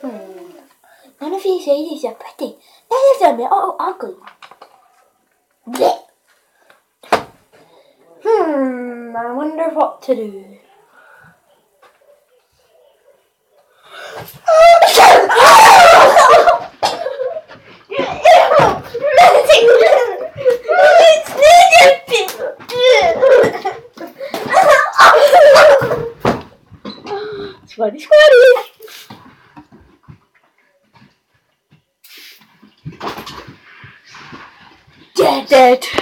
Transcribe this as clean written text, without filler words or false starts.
None of these ladies are pretty. None of them are all ugly. Blech. I wonder what to do. Squatty, squatty. Dead.